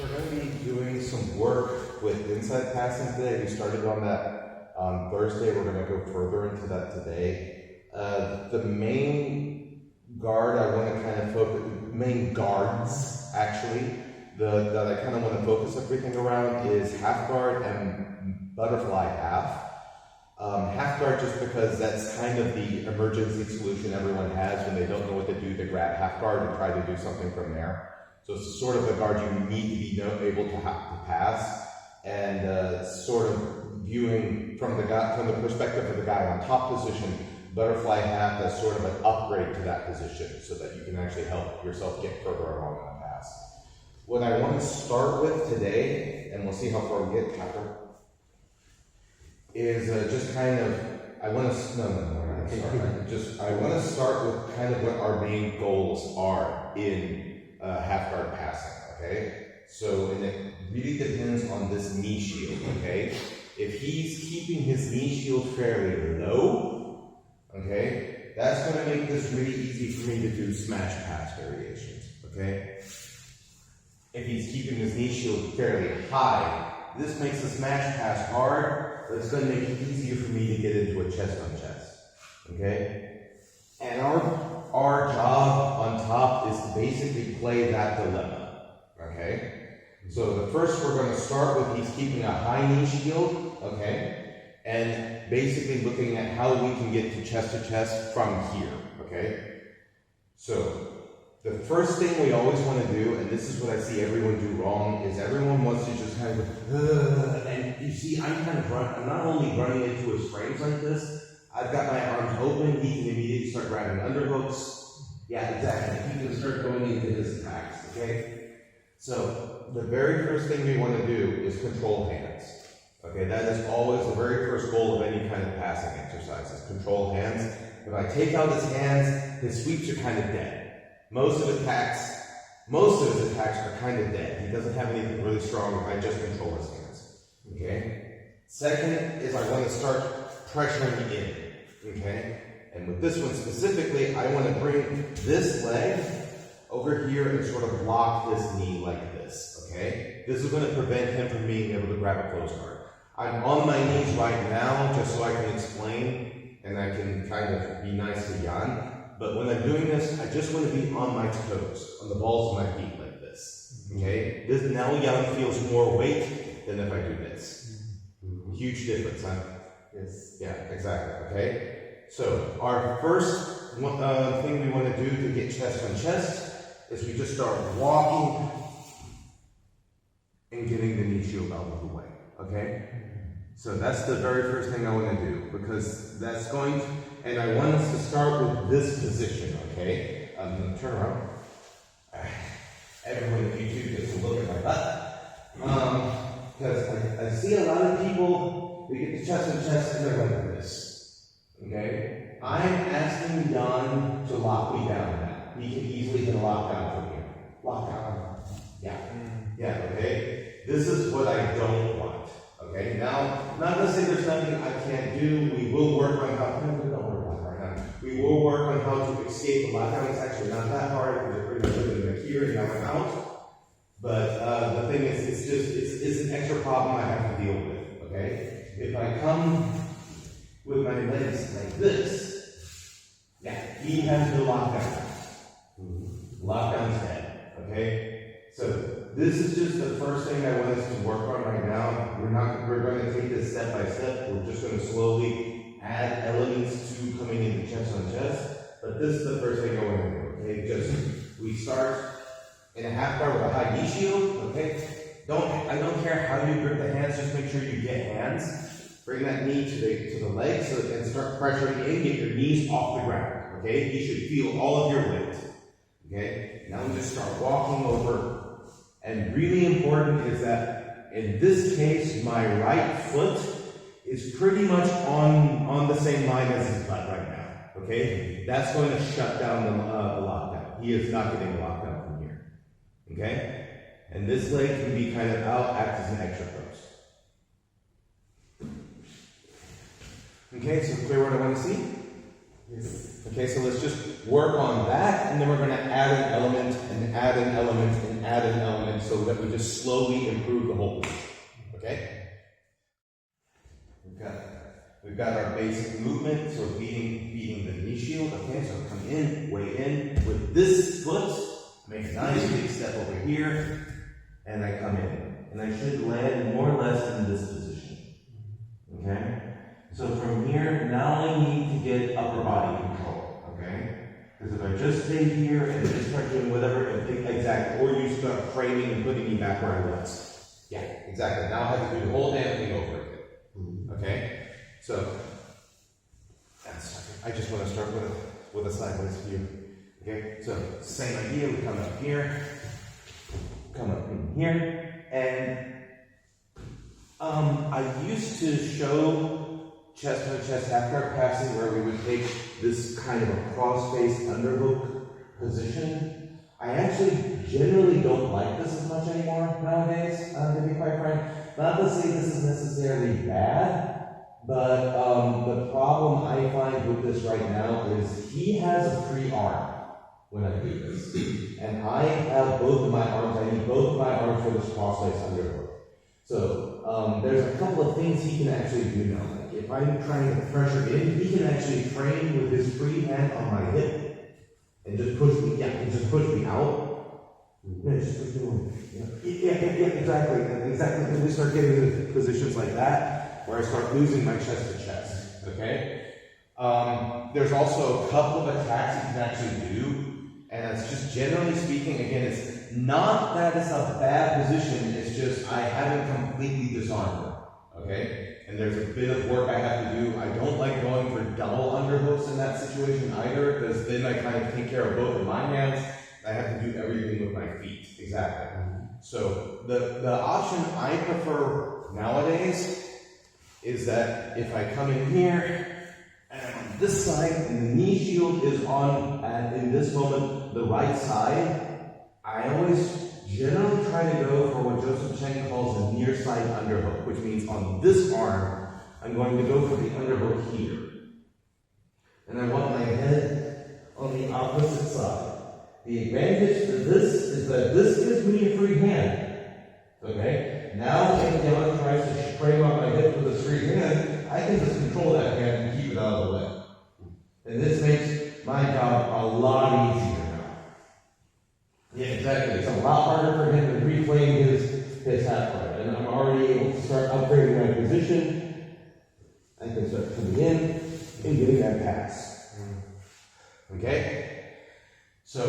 we're going to be doing some work with inside passing today. We started on that on Thursday. We're going to go further into that today. The main guard I want to kind of focus, main guards actually, that I kind of want to focus everything around is half guard and butterfly half. Half guard just because that's kind of the emergency solution everyone has when they don't know what to do. They grab half guard and try to do something from there. So it's sort of the guard you need to be able to pass, and sort of viewing from the perspective of the guy on top position, butterfly half as sort of an upgrade to that position so that you can actually help yourself get further along in the pass. What I want to start with today, and we'll see how far we get after, is just kind of, I want to start with kind of what our main goals are in half guard passing, okay? So, and it really depends on this knee shield, okay? If he's keeping his knee shield fairly low, okay, that's going to make this really easy for me to do smash pass variations, okay? If he's keeping his knee shield fairly high, this makes the smash pass hard, but it's going to make it easier for me to get into a chest on chest, okay? And our job on top is to basically play that dilemma, okay? So the first we're going to start with, he's keeping a high knee shield, okay? And basically looking at how we can get to chest from here, okay? So the first thing we always want to do, and this is what I see everyone do wrong, is everyone wants to just kind of, and you see, I'm not only running into his frames like this, I've got my arms open, he can immediately start grabbing underhooks. Yeah, exactly. He can start going into his attacks, okay? So, the very first thing we want to do is control hands. Okay, that is always the very first goal of any kind of passing exercise, is control hands. If I take out his hands, his sweeps are kind of dead. Most of his attacks are kind of dead. He doesn't have anything really strong if I just control his hands, okay? Second is I want to start pressuring in, okay? And with this one specifically, I want to bring this leg over here and sort of block this knee like this, okay? This is going to prevent him from being able to grab a close guard. I'm on my knees right now just so I can explain and I can kind of be nice to Jan. But when I'm doing this, I just want to be on my toes, on the balls of my feet like this, okay? This, now Jan feels more weight than if I do this. Huge difference, huh? Yes. Yeah, exactly, okay? So, our first thing we want to do to get chest on chest is we just start walking and getting the knee shield out of the way, okay? So that's the very first thing I want to do, because that's going to, and I want us to start with this position, okay? I'm going to turn around. Everyone on YouTube gets to look at my butt. Because I see a lot of people, we get the chest on chest and they're like this. Okay? I'm asking Jan to lock me down now. He can easily hit a lockdown from here. Lockdown. Yeah. Yeah, okay? This is what I don't want. Okay? Now, not to say there's nothing I can't do. We will work on how we will work on how to escape the lockdown. It's actually not that hard. We're pretty much in the here and now I'm out. But the thing is, it's an extra problem I have to deal with. Okay? If I come with my legs like this, yeah, he has the lockdown. Lockdown's dead. Okay? So this is just the first thing I want us to work on right now. We're going to take this step by step. We're just going to slowly add elements to coming into chest on chest. But this is the first thing I want to do. Okay? We start in a half guard with a high knee shield, okay? I don't care how you grip the hands, just make sure you get hands. Bring that knee to the leg so and start pressuring in, get your knees off the ground, okay? You should feel all of your weight, okay? Now we just start walking over. And really important is that in this case, my right foot is pretty much on the same line as his butt right now, okay? That's going to shut down the lockdown. He is not getting a lockdown from here. Okay? And this leg can be kind of out, act as an extra post. Okay, so clear what I want to see? Yes. Okay, so let's just work on that, and then we're going to add an element, and add an element, and and add an element so that we just slowly improve the whole position. Okay? We've got our basic movement, so beating the knee shield. Okay, so come in, way in with this foot, make a nice big step over here, and I come in. And I should land more or less in this position. Okay? So from here, now I need to get upper body control. Okay? Because if I just stay here and just start doing whatever, exactly, or you start framing and putting me back where I was. Yeah, exactly. Now I have to do the whole damn thing over again. Okay? So, I just want to start with a sideways view. Okay, so same idea, we come up here, come up in here, and I used to show chest-to-chest half guard passing where we would take this kind of a cross-faced underhook position. I actually generally don't like this as much anymore nowadays, to be quite frank. Not to say this is necessarily bad, but the problem I find with this right now is he has a free arm when I do this. And I have both of my arms, I need both of my arms for this cross-face underhook. So there's a couple of things he can actually do now. Like if I'm trying to pressure in, he can actually frame with his free hand on my hip and just push me, just push me out. Yeah, just push me on. Yeah, exactly. When we start getting into positions like that, where I start losing my chest to chest, okay? There's also a couple of attacks you can actually do, and it's just generally speaking, again, it's not that it's a bad position, it's just I haven't completely disarmed them, okay? And there's a bit of work I have to do. I don't like going for double underhooks in that situation either, because then I kind of take care of both of my hands. I have to do everything with my feet, exactly. So the option I prefer nowadays is that if I come in here, and I'm on this side, and the knee shield is on, and in this moment, the right side, I always generally try to go for what Joseph Cheng calls a near side underhook, which means on this arm, I'm going to go for the underhook here. And I want my head on the opposite side. The advantage to this is that this gives me a free hand. Okay? Now, if the other tries to frame up my hip with a free hand, I can just control that hand and keep it out of the way. And this makes my job a lot easier now. Yeah, exactly. It's a lot harder for him to reclaim his half guard. And I'm already able to start upgrading my position. I can start coming in and getting that pass. Okay? So,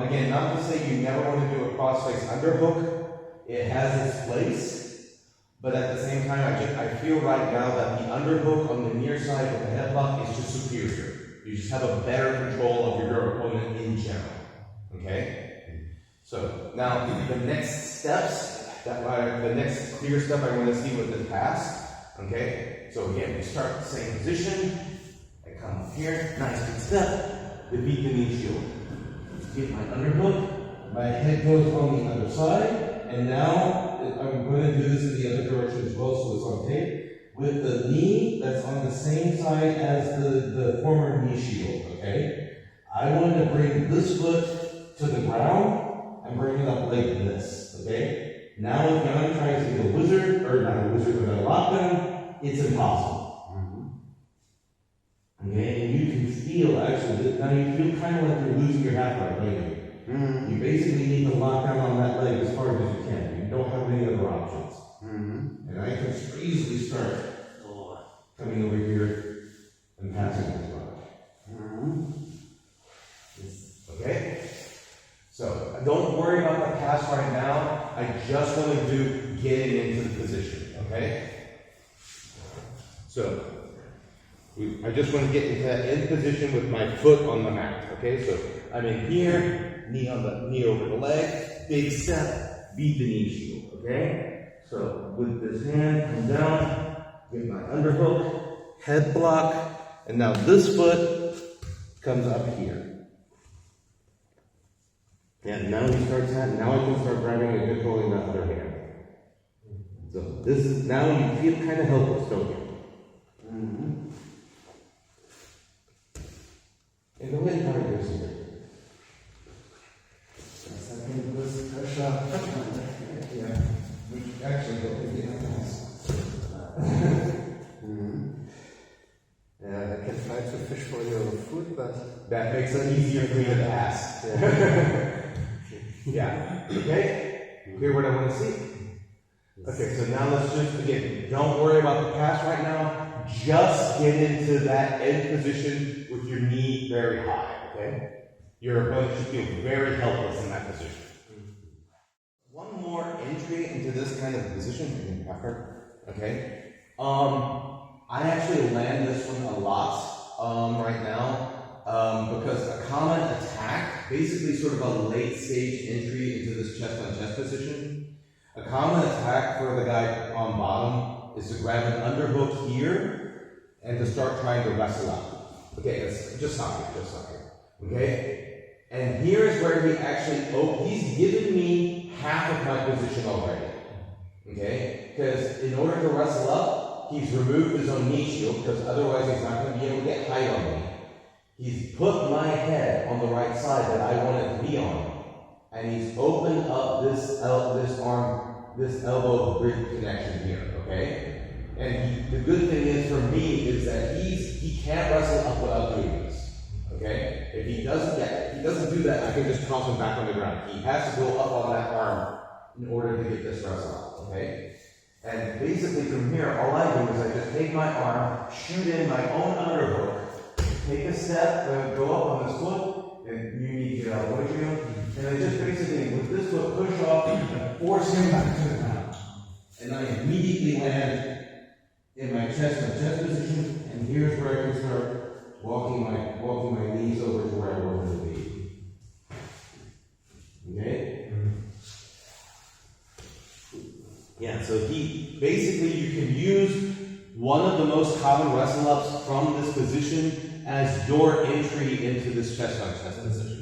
again, not to say you never want to do a cross-face underhook. It has its place, but at the same time, I feel right now that the underhook on the near side with the headlock is just superior. You just have a better control of your opponent in general. Okay? So now the next steps, the next clear step I want to see with this pass. Okay? So again, we start the same position. I come up here, nice big step, defeat the knee shield. Get my underhook, my head goes on the other side. And now, I'm going to do this in the other direction as well, so it's on tape. With the knee that's on the same side as the former knee shield, okay? I want to bring this foot to the ground and bring it up like this, okay? Now if Jan tries to do a wizard, or not a wizard, but a lockdown, it's impossible. Okay, and you can feel, actually, now you feel kind of like you're losing your half guard, don't you? You basically need to lock down on that leg as hard as you can. You don't have any other options. And I can easily start coming over here and passing this body. Okay? So don't worry about the pass right now. I just want to do getting into the position. Okay? So I just want to get into that in position with my foot on the mat. Okay? So I'm in here. Knee over the leg, big step, beat the knee shield, okay? So with this hand, come down, get my underhook, head block, and now this foot comes up here. And now he starts now I can start grabbing and controlling that other hand. So this is, now you feel kind of helpless, don't you? And go ahead and try to do some. That makes it easier for you to pass. Yeah. Okay? Hear what I want to see? Okay, so now let's just, again, don't worry about the pass right now. Just get into that end position with your knee very high, okay? Your opponent should feel very helpless in that position. One more entry into this kind of position, okay? I actually land this one a lot right now because a common attack, basically sort of a late stage entry into this chest on chest position. A common attack for the guy on bottom is to grab an underhook here and to start trying to wrestle up. Okay, just stop here, okay? And here's where he actually, he's given me half of my position already, okay? Because in order to wrestle up, he's removed his own knee shield, because otherwise he's not going to be able to get height on me. He's put my head on the right side that I want it to be on, and he's opened up this elbow rib connection here, okay? And the good thing is for me is that he can't wrestle up without doing this, okay? If he doesn't do that, I can just toss him back on the ground. He has to go up on that arm in order to get this wrestle up, okay? And basically from here, all I do is I just take my arm, shoot in my own underhook, take a step, go up on this foot, and you need to get out. What are you doing? And I just basically, with this foot, push off and force him back to the ground. And I immediately land in my chest position, and here's where I can start walking my knees over to where I want them to be. Okay? Yeah, so basically you can use one of the most common wrestle-ups from this position as your entry into this chest-on-chest position.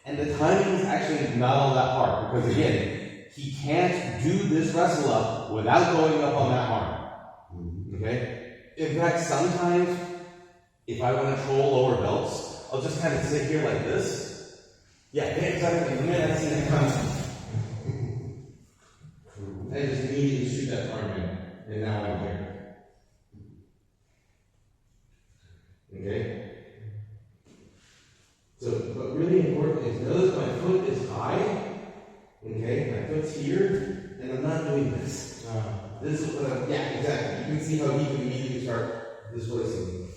And the timing is actually not all that hard, because again, he can't do this wrestle-up without going up on that arm. Okay? In fact, sometimes, if I want to troll lower belts, I'll just kind of sit here like this. Yeah, exactly. The minute I see that coming, I just immediately shoot that arm in, and now I'm here. Okay? So, but really important is notice my foot is high, okay? My foot's here, and I'm not doing this. This is what I'm, yeah, exactly. You can see how he can immediately start displacing.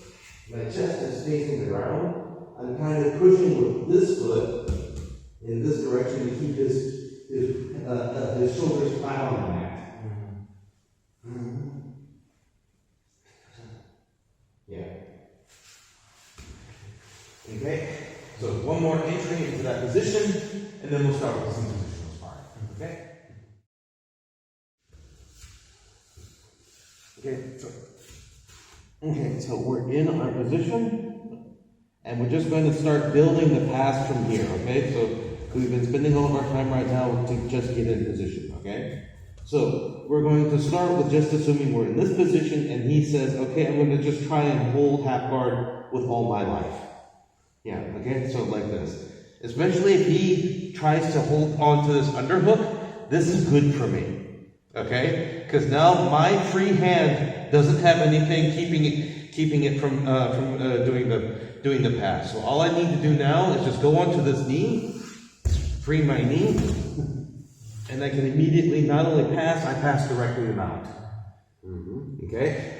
My chest is facing the ground. I'm kind of pushing with this foot in this direction to keep his shoulders flat on the mat. Yeah. Okay. So one more entry into that position, and then we'll start with some positional sparring. Okay, so we're in our position, and we're just going to start building the pass from here, okay? So we've been spending all of our time right now to just get in position, okay? So we're going to start with just assuming we're in this position, and he says, okay, I'm going to just try and hold half guard with all my life. Yeah, okay, so like this. Especially if he tries to hold on to this underhook, this is good for me. Okay? Because now my free hand doesn't have anything keeping it from doing the pass. So all I need to do now is just go onto this knee, free my knee, and I can immediately not only pass, I pass directly to mount. Okay?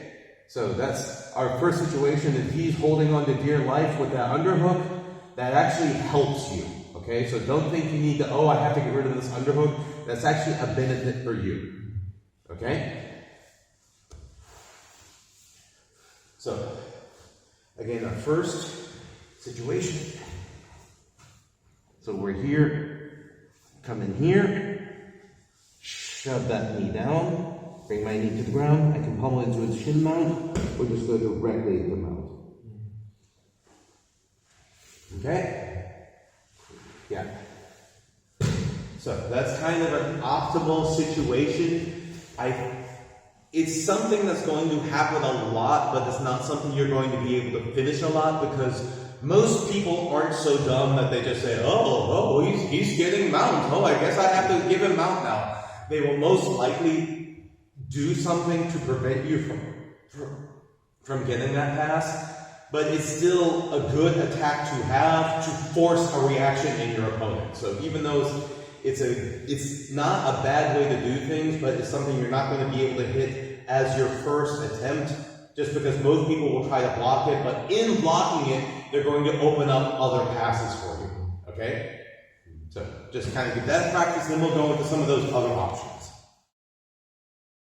So that's our first situation. If he's holding on to dear life with that underhook, that actually helps you. Okay, so don't think you need to, I have to get rid of this underhook. That's actually a benefit for you. Okay? So, again, our first situation. So we're here, come in here, shove that knee down. Bring my knee to the ground. I can pummel into its shin mount, or just go directly into the mount. Okay? Yeah. So that's kind of an optimal situation. It's something that's going to happen a lot, but it's not something you're going to be able to finish a lot, because most people aren't so dumb that they just say, he's getting mount. I guess I have to give him mount now. They will most likely do something to prevent you from getting that pass, but it's still a good attack to have to force a reaction in your opponent. So even though it's not a bad way to do things, but it's something you're not going to be able to hit as your first attempt, just because most people will try to block it, but in blocking it, they're going to open up other passes for you, okay? So just kind of get that practice, then we'll go into some of those other options.